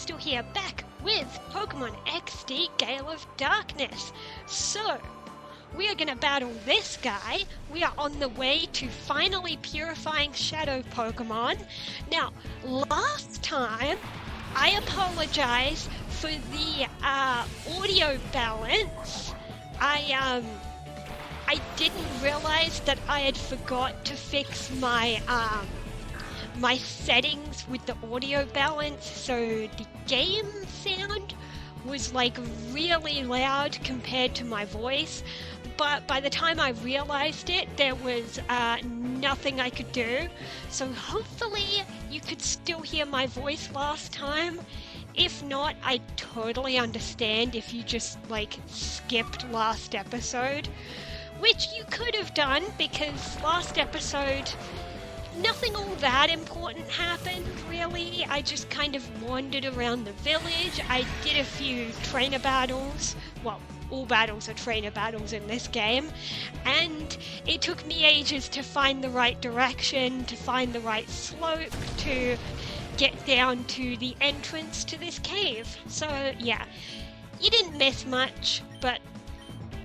still here, back with Pokemon XD Gale of Darkness. So, we are going to battle this guy. We are on the way to finally purifying Shadow Pokemon. Now, last time, I apologize for the audio balance. I didn't realize that I had forgot to fix my my settings with the audio balance, so the game sound was like really loud compared to my voice. But by the time I realized it, there was nothing I could do. So hopefully you could still hear my voice last time. If not, I totally understand if you just like skipped last episode, which you could have done because last episode nothing all that important happened, really. I just kind of wandered around the village. I did a few trainer battles. Well, all battles are trainer battles in this game. And it took me ages to find the right direction, to find the right slope, to get down to the entrance to this cave. So, yeah, you didn't miss much, but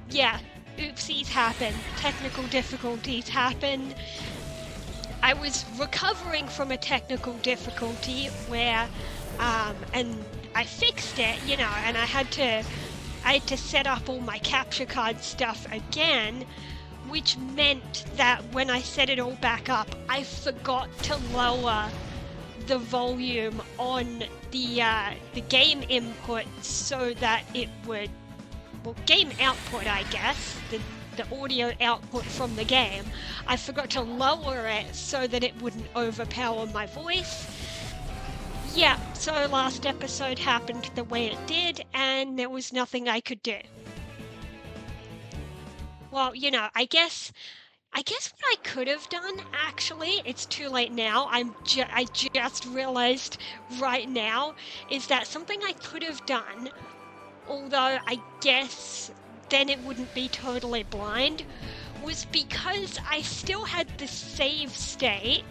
yeah, oopsies happen. Technical difficulties happen. I was recovering from a technical difficulty where, and I fixed it, you know, and I had to set up all my capture card stuff again, which meant that when I set it all back up, I forgot to lower the volume on the game input so that it would, well, game output, I guess, the audio output from the game. I forgot to lower it so that it wouldn't overpower my voice. Yeah, so last episode happened the way it did, and there was nothing I could do. Well, you know, I guess what I could have done, actually, it's too late now, I just realized right now, is that something I could have done, although I guess then it wouldn't be totally blind, was because I still had the save state,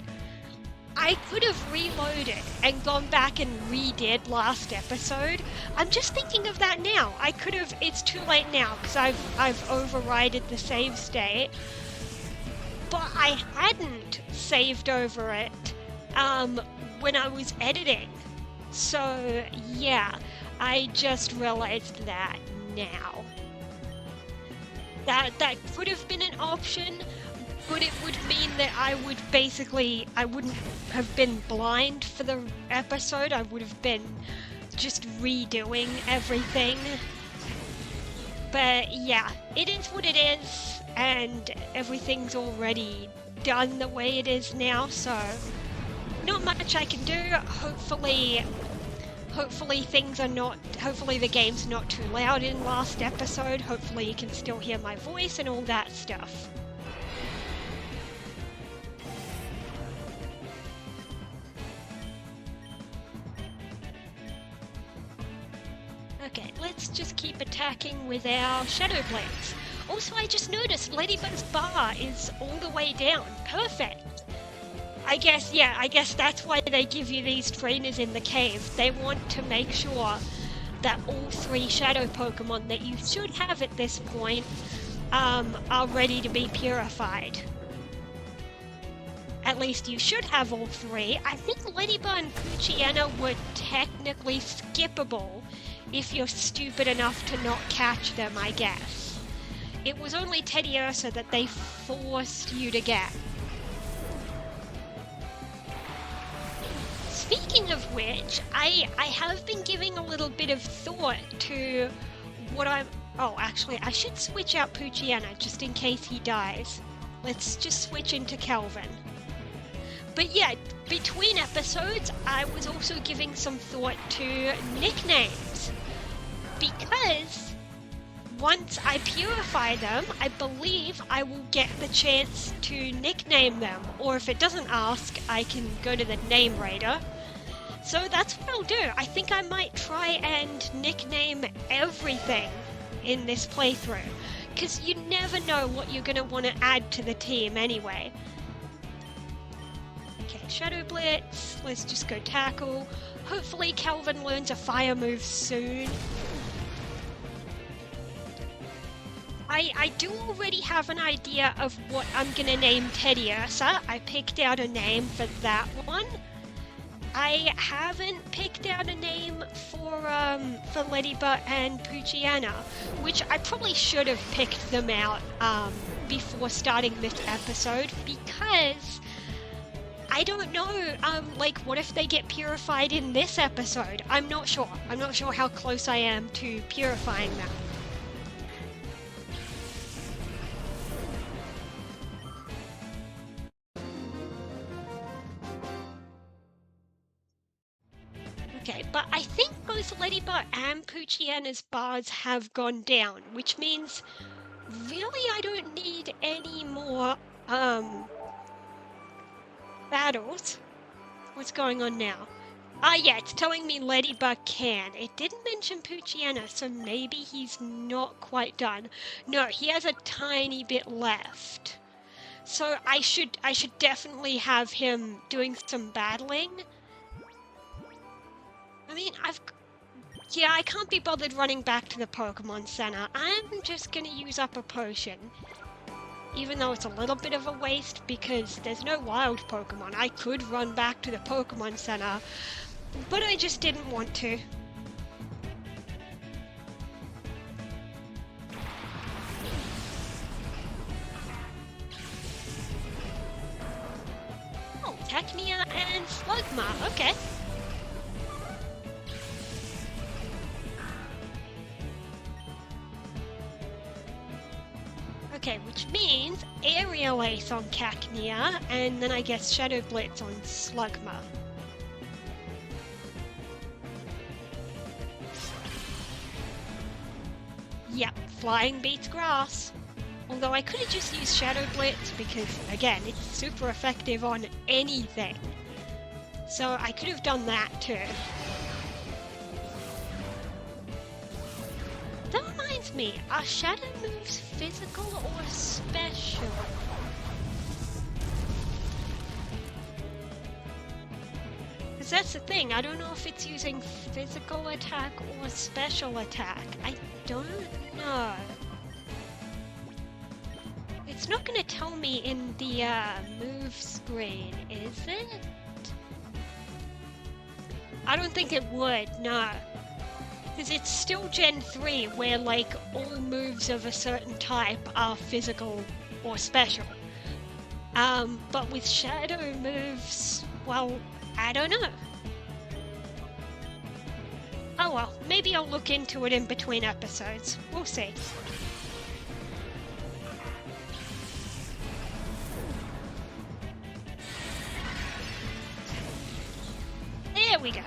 I could have reloaded and gone back and redid last episode. I'm just thinking of that now. I could have, it's too late now because I've overridden the save state, but I hadn't saved over it when I was editing. So yeah, I just realized that now. That could have been an option, but it would mean that I wouldn't have been blind for the episode. I would have been just redoing everything. But yeah, it is what it is, and everything's already done the way it is now, so not much I can do. Hopefully the game's not too loud in last episode. Hopefully you can still hear my voice and all that stuff. Okay, let's just keep attacking with our Shadow Blades. Also, I just noticed Ladybug's bar is all the way down. Perfect. I guess that's why they give you these trainers in the cave. They want to make sure that all 3 Shadow Pokemon that you should have at this point are ready to be purified. At least you should have all 3. I think Ladybug and Poochyena were technically skippable if you're stupid enough to not catch them, I guess. It was only Teddiursa that they forced you to get. Speaking of which, I have been giving a little bit of thought to what oh, actually, I should switch out Poochyena just in case he dies. Let's just switch into Kelvin. But yeah, between episodes, I was also giving some thought to nicknames. Because once I purify them, I believe I will get the chance to nickname them. Or if it doesn't ask, I can go to the name raider. So that's what I'll do. I think I might try and nickname everything in this playthrough. Because you never know what you're going to want to add to the team anyway. Okay, Shadow Blitz. Let's just go tackle. Hopefully Calvin learns a fire move soon. I do already have an idea of what I'm gonna name Teddy Ursa. I picked out a name for that one. I haven't picked out a name for Ladybug and Poochiana, which I probably should have picked them out before starting this episode, because I don't know, like, what if they get purified in this episode? I'm not sure. I'm not sure how close I am to purifying them. Okay, but I think both Ladybug and Poochiana's bars have gone down, which means really I don't need any more battles. What's going on now? Yeah, it's telling me Ladybug can. It didn't mention Poochiana, so maybe he's not quite done. No, he has a tiny bit left. So I should definitely have him doing some battling. I mean, I can't be bothered running back to the Pokemon Center. I'm just gonna use up a potion. Even though it's a little bit of a waste because there's no wild Pokemon. I could run back to the Pokemon Center, but I just didn't want to. Oh, Technia and Slugma, okay. Okay, which means Aerial Ace on Cacnea, and then I guess Shadow Blitz on Slugma. Yep, flying beats grass. Although I could have just used Shadow Blitz because, again, it's super effective on anything. So I could have done that too. That reminds me, are shadow moves physical or special? Because that's the thing, I don't know if it's using physical attack or special attack. I don't know. It's not going to tell me in the move screen, is it? I don't think it would, no. Because it's still Gen 3, where, like, all moves of a certain type are physical or special. But with shadow moves, well, I don't know. Oh well, maybe I'll look into it in between episodes. We'll see. There we go.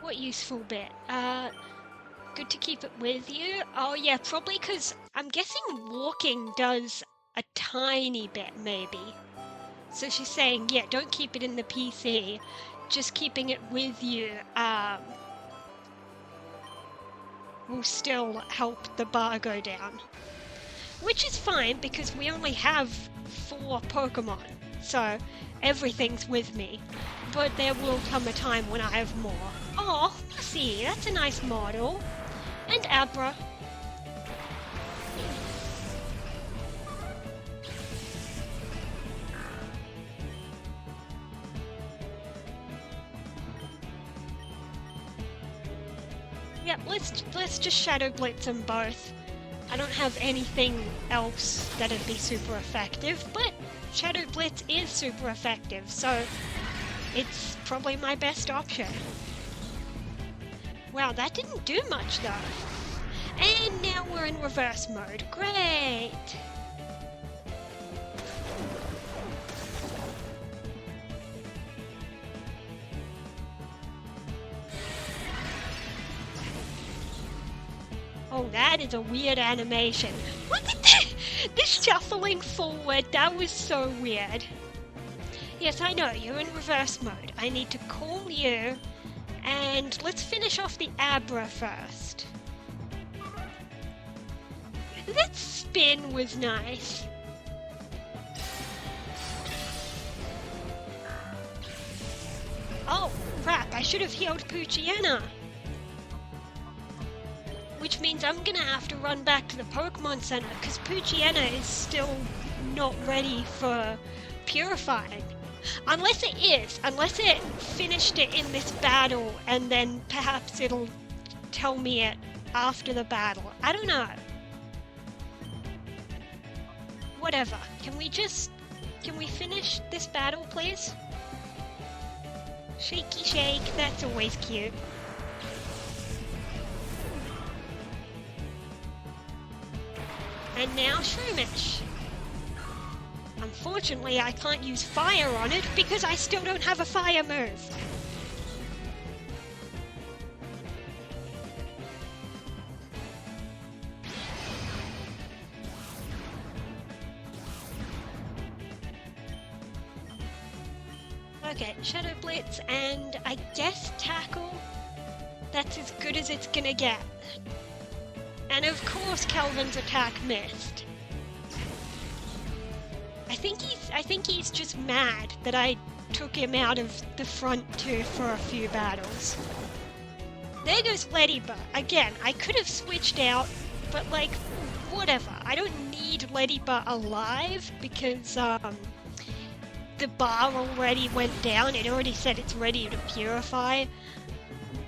What useful bit? Good to keep it with you. Oh yeah, probably because I'm guessing walking does a tiny bit, maybe. So she's saying, yeah, don't keep it in the PC, just keeping it with you will still help the bar go down. Which is fine, because we only have 4 Pokemon, so everything's with me. But there will come a time when I have more. Oh, see, that's a nice model. And Abra. Yep, let's just Shadow Blitz them both. I don't have anything else that'd be super effective, but Shadow Blitz is super effective, so it's probably my best option. Wow, that didn't do much though. And now we're in reverse mode. Great! Oh, that is a weird animation. Look at this shuffling forward. That was so weird. Yes, I know, you're in reverse mode. I need to call you, and let's finish off the Abra first. That spin was nice. Oh, crap, I should have healed Poochyena. Which means I'm gonna have to run back to the Pokemon Center, because Poochyena is still not ready for purifying. Unless it finished it in this battle, and then perhaps it'll tell me it after the battle. I don't know. Whatever. Can we finish this battle, please? Shaky shake, that's always cute. And now Shroomish. Unfortunately, I can't use fire on it because I still don't have a fire move. Okay, Shadow Blitz and I guess Tackle. That's as good as it's gonna get. And of course Calvin's attack missed. I think he's just mad that I took him out of the front two for a few battles. There goes Ladybug. Again, I could have switched out, but like, whatever. I don't need Ladybug alive because the bar already went down. It already said it's ready to purify.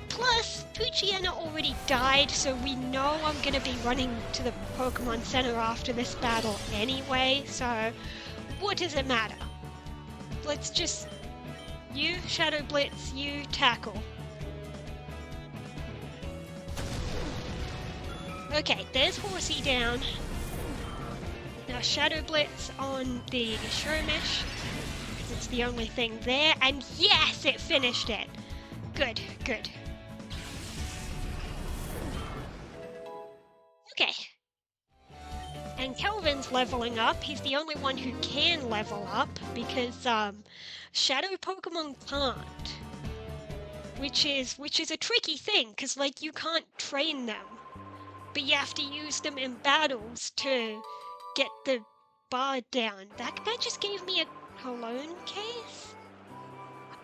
Plus, Poochyena already died, so we know I'm gonna be running to the Pokemon Center after this battle anyway, so what does it matter? Let's just... You, Shadow Blitz, you, Tackle. Okay, there's Horsey down. Now Shadow Blitz on the Shroomish. It's the only thing there, and yes, it finished it! Good, good. Okay. And Kelvin's leveling up. He's the only one who can level up because Shadow Pokemon can't. Which is a tricky thing because like you can't train them. But you have to use them in battles to get the bar down. That guy just gave me a cologne case?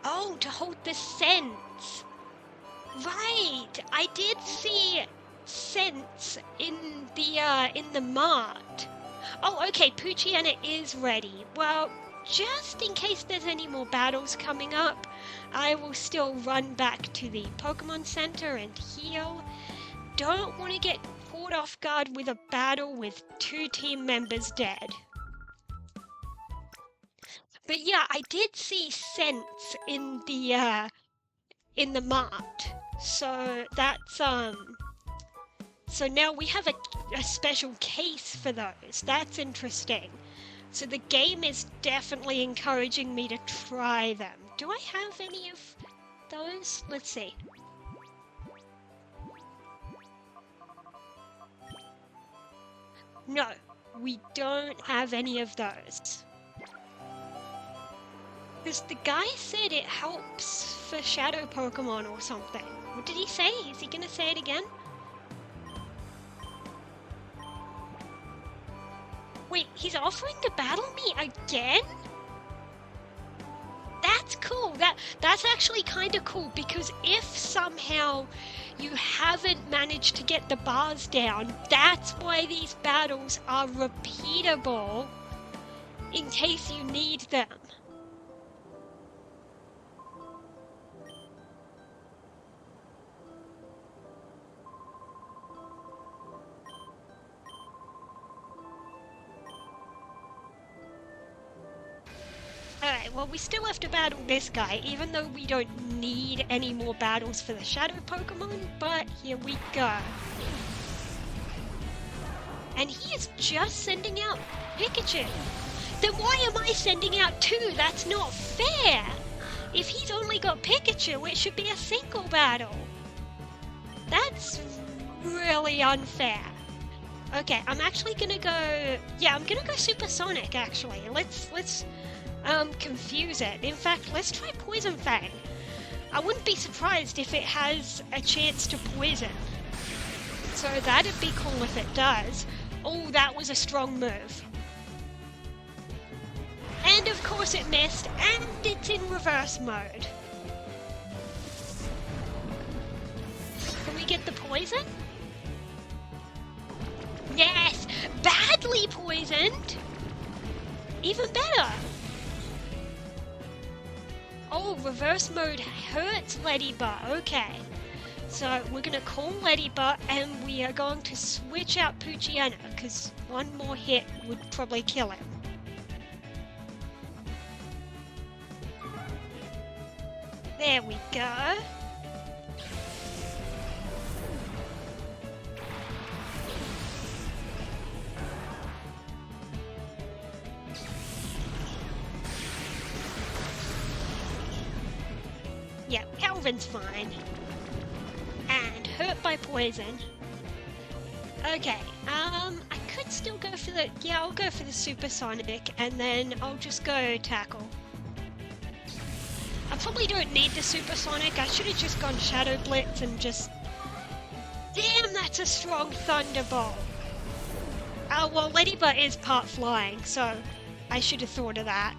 Oh, to hold the scents. Right. I did see scents in the mart. Oh, okay, Poochyena is ready. Well, just in case there's any more battles coming up, I will still run back to the Pokemon Center and heal. Don't want to get caught off guard with a battle with 2 team members dead. But yeah, I did see scents in the mart. So that's so now we have a special case for those. That's interesting. So the game is definitely encouraging me to try them. Do I have any of those? Let's see. No, we don't have any of those. Because the guy said it helps for Shadow Pokemon or something. What did he say? Is he gonna say it again? Wait, he's offering to battle me again? That's cool. That's actually kind of cool because if somehow you haven't managed to get the bars down, that's why these battles are repeatable in case you need them. Alright, well we still have to battle this guy, even though we don't need any more battles for the Shadow Pokemon, but here we go. And he is just sending out Pikachu. Then why am I sending out 2? That's not fair! If he's only got Pikachu, it should be a single battle. That's really unfair. Okay, I'm actually gonna go... Yeah, I'm gonna go Supersonic, actually. Let's confuse it. In fact, let's try Poison Fang. I wouldn't be surprised if it has a chance to poison. So that'd be cool if it does. Oh, that was a strong move. And of course it missed, and it's in reverse mode. Can we get the poison? Yes! Badly poisoned! Even better! Oh, reverse mode hurts Ladybug. Okay. So we're going to call Ladybug and we are going to switch out Poochyena because one more hit would probably kill him. There we go. Yeah, Calvin's fine. And hurt by poison. Okay, I could still go for the... Yeah, I'll go for the supersonic and then I'll just go tackle. I probably don't need the supersonic. I should have just gone Shadow Blitz and just... Damn, that's a strong Thunderbolt. Oh, well, Ladybug is part flying, so I should have thought of that.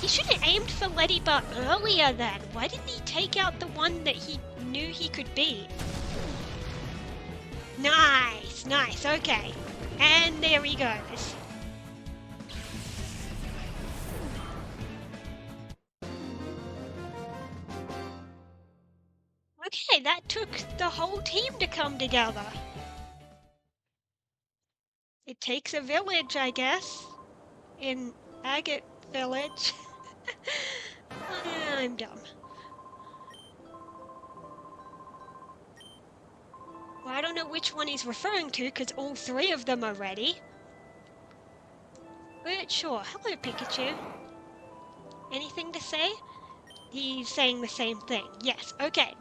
He should have aimed for Ladybug earlier then. Why didn't he take out the one that he knew he could beat? Nice, nice, okay. And there he goes. Okay, that took the whole team to come together. It takes a village, I guess. In Agate Village. I'm dumb. Well, I don't know which one he's referring to because all three of them are ready. But sure. Hello, Pikachu. Anything to say? He's saying the same thing. Yes, okay.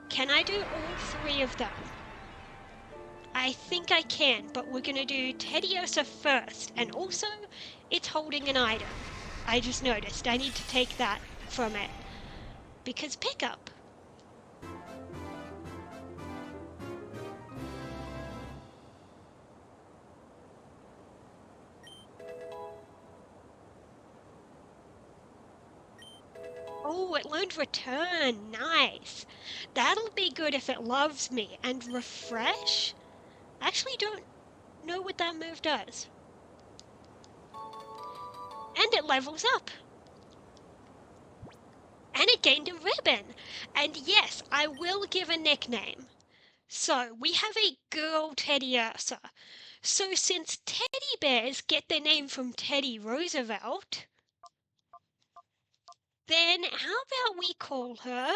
Can I do all three of them? I think I can, but we're going to do Teddiursa first. And also, it's holding an item. I just noticed. I need to take that from it. Because pickup. Oh, it learned return. Nice. That'll be good if it loves me. And refresh? I actually don't know what that move does. And it levels up. And it gained a ribbon. And yes, I will give a nickname. So, we have a girl Teddiursa. So since teddy bears get their name from Teddy Roosevelt, then how about we call her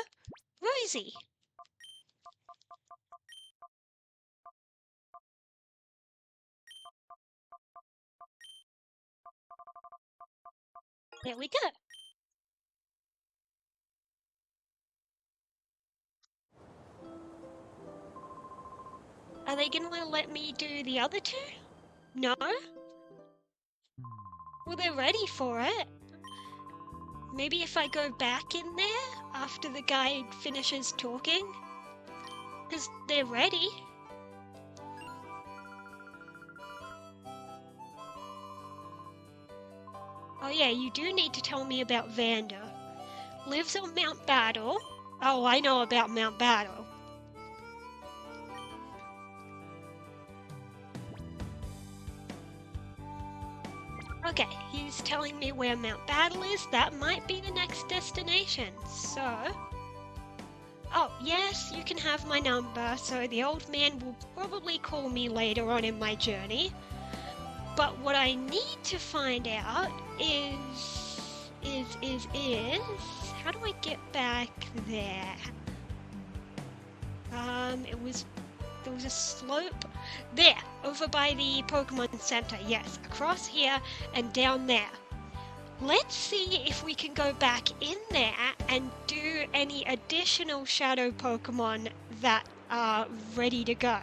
Rosie? There we go. Are they gonna let me do the other two? No? Well, they're ready for it. Maybe if I go back in there after the guy finishes talking? Because they're ready. Oh yeah, you do need to tell me about Vander. Lives on Mount Battle. Oh, I know about Mount Battle. Okay, he's telling me where Mount Battle is. That might be the next destination. So... Oh, yes, you can have my number, so the old man will probably call me later on in my journey. But what I need to find out is... How do I get back there? There was a slope. There, over by the Pokemon Center. Yes, across here and down there. Let's see if we can go back in there and do any additional Shadow Pokemon that are ready to go.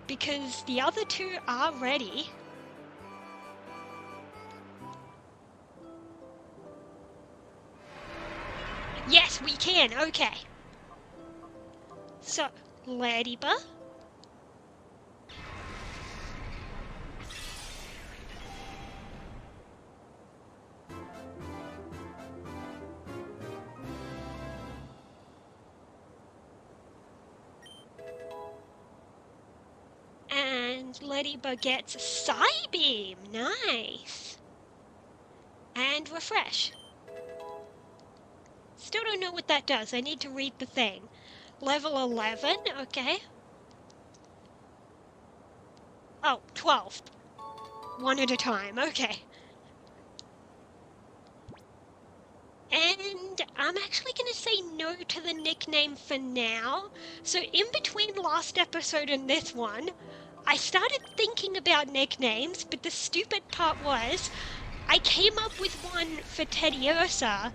Because the other two are ready. Yes, we can. Okay. So, Ladybug. And Ladybug gets Psybeam. Nice. And refresh. Still don't know what that does. I need to read the thing. Level 11, okay. Oh, 12. One at a time, okay. And I'm actually going to say no to the nickname for now. So in between last episode and this one, I started thinking about nicknames, but the stupid part was I came up with one for Teddiursa,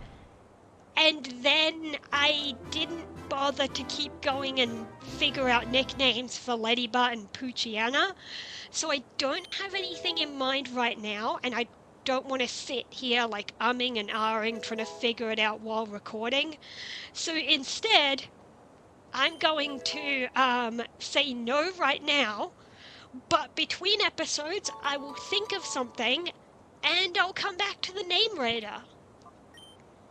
and then I didn't bother to keep going and figure out nicknames for Ladybug and Poochiana. So I don't have anything in mind right now, and I don't want to sit here like umming and ahhing trying to figure it out while recording. So instead, I'm going to say no right now, but between episodes, I will think of something and I'll come back to the name raider.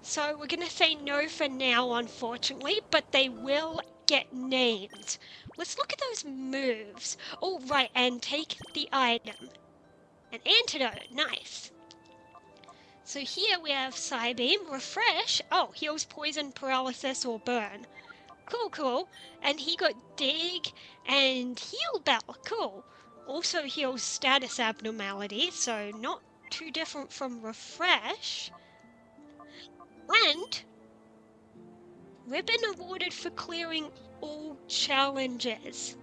So we're going to say no for now, unfortunately, but they will get named. Let's look at those moves. Oh, right, and take the item. An antidote, nice. So here we have Psybeam, refresh. Oh, heals poison, paralysis, or burn. Cool, cool. And he got dig and heal bell, cool. Also heals status abnormalities, so not too different from refresh. And ribbon awarded for clearing all challenges.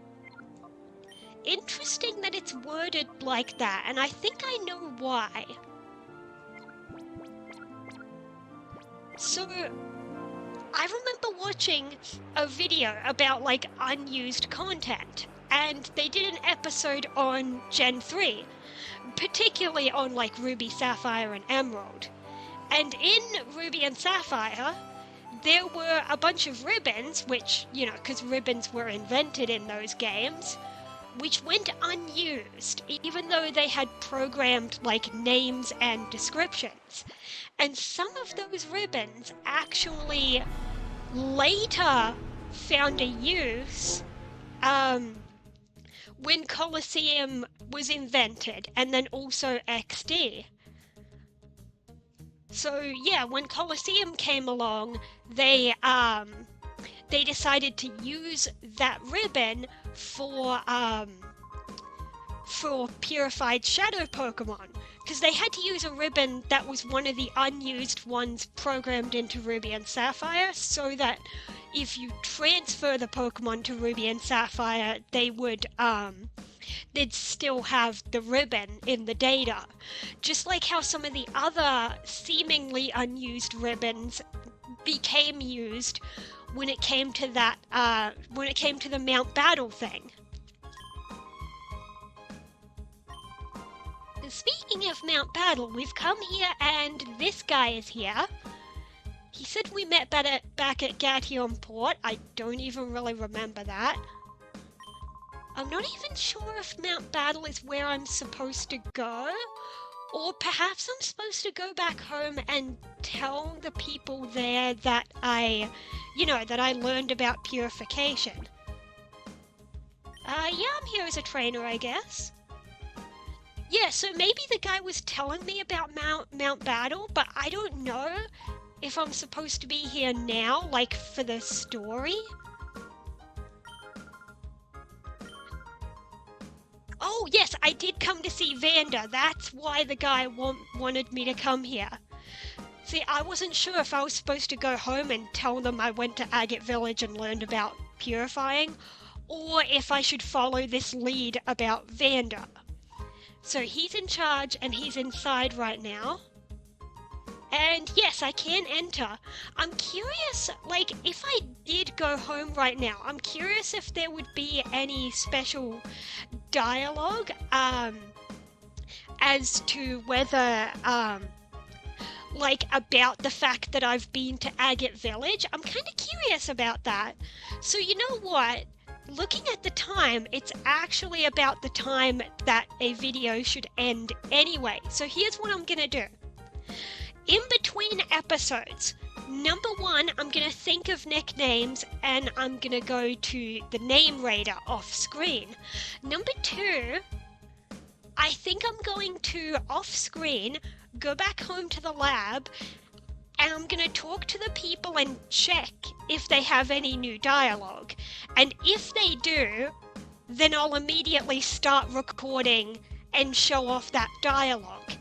Interesting that it's worded like that, and I think I know why. So, I remember watching a video about like unused content, and they did an episode on Gen 3, particularly on like Ruby, Sapphire, and Emerald. And in Ruby and Sapphire, there were a bunch of ribbons, which, you know, because ribbons were invented in those games, which went unused, even though they had programmed like names and descriptions. And some of those ribbons actually later found a use when Colosseum was invented, and then also XD. So yeah, when Colosseum came along, they decided to use that ribbon for purified shadow Pokemon, because they had to use a ribbon that was one of the unused ones programmed into Ruby and Sapphire, so that if you transfer the Pokemon to Ruby and Sapphire, they would they'd still have the ribbon in the data. Just like how some of the other seemingly unused ribbons became used when it came to that when it came to the Mount Battle thing. Speaking of Mount Battle, we've come here and this guy is here. He said we met back at Gation Port. I don't even really remember that. I'm not even sure if Mount Battle is where I'm supposed to go, or perhaps I'm supposed to go back home and tell the people there that I learned about purification. Yeah, I'm here as a trainer, I guess. Yeah, so maybe the guy was telling me about Mount Battle, but I don't know if I'm supposed to be here now, like, for the story. Oh, yes, I did come to see Vander. That's why the guy wanted me to come here. See, I wasn't sure if I was supposed to go home and tell them I went to Agate Village and learned about purifying, or if I should follow this lead about Vander. So he's in charge and he's inside right now. And yes, I can enter. I'm curious, like, if I did go home right now, I'm curious if there would be any special dialogue as to whether, like about the fact that I've been to Agate Village. I'm kind of curious about that. So you know what? Looking at the time, it's actually about the time that a video should end anyway. So here's what I'm gonna do. In between episodes, number one, I'm gonna think of nicknames and I'm gonna go to the name raider off screen. Number two, I think I'm going to off screen go back home to the lab and I'm going to talk to the people and check if they have any new dialogue. And if they do, then I'll immediately start recording and show off that dialogue.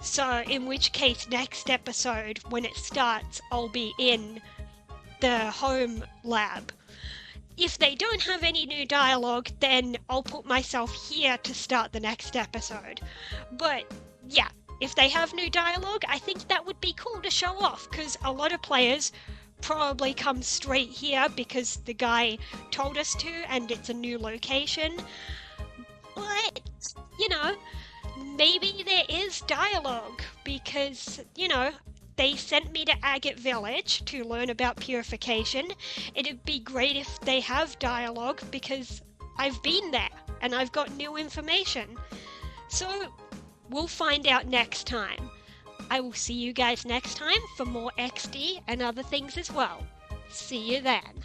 So in which case next episode when it starts, I'll be in the home lab. If they don't have any new dialogue, then I'll put myself here to start the next episode. But yeah, if they have new dialogue, I think that would be cool to show off, because a lot of players probably come straight here because the guy told us to and it's a new location. But, you know, maybe there is dialogue because, you know, they sent me to Agate Village to learn about purification. It'd be great if they have dialogue because I've been there and I've got new information. So we'll find out next time. I will see you guys next time for more XD and other things as well. See you then.